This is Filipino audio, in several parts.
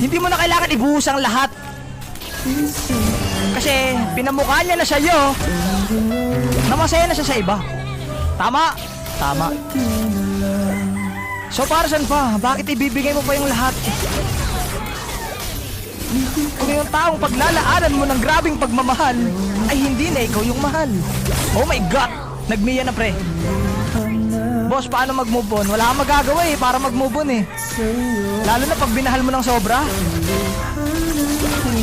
Hindi mo na kailangan ibuhos ang lahat. Kasi pinamukha niya na sa'yo na masaya na siya sa iba. Tama? Tama. So para saan pa? Bakit ibibigay mo pa yung lahat? Kung yung taong paglalaanan mo ng grabing pagmamahal ay hindi na ikaw yung mahal. Oh my God! Nagmiya na pre. Boss, paano mag-move on? Wala kang magagawa eh para mag-move on eh. Lalo na pag binahal mo ng sobra.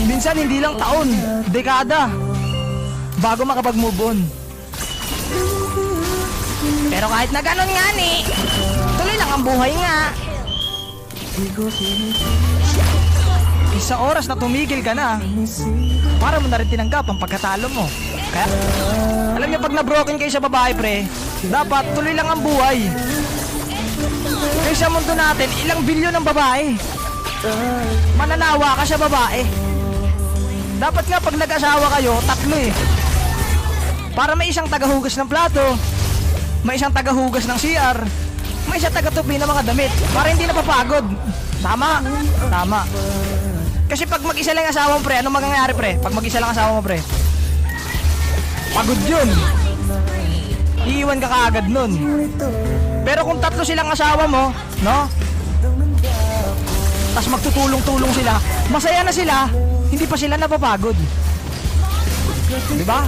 Minsan hindi lang taon, dekada bago makapag-move on. Pero kahit na ganon nga ni, tuloy lang ang buhay nga. Sa oras na tumigil ka na, para mo na rin tinanggap ang pagkatalo mo. Kaya, alam niyo pag na-broken kayo sa babae pre, dapat tuloy lang ang buhay. Kasi sa mundo natin, ilang bilyon ng babae. Mananawa ka sa babae. Dapat nga pag nag-asawa kayo, tatlo eh. Para may isang tagahugas ng plato, may isang tagahugas ng CR, may isang taga-tupi ng mga damit, para hindi napapagod. Tama? Tama. Kasi pag mag-isa lang asawa mo pre, anong mangyayari pre? Pag mag-isa lang asawa mo pre, pagod yun. Iiwan ka kaagad nun. Pero kung tatlo silang asawa mo, no? Tas magtutulong-tulong sila, masaya na sila, hindi pa sila napapagod. Diba?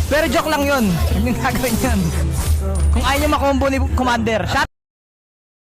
Pero joke lang yun. Hindi gagawin yun. Kung ayaw nyo makombo ni Commander, shut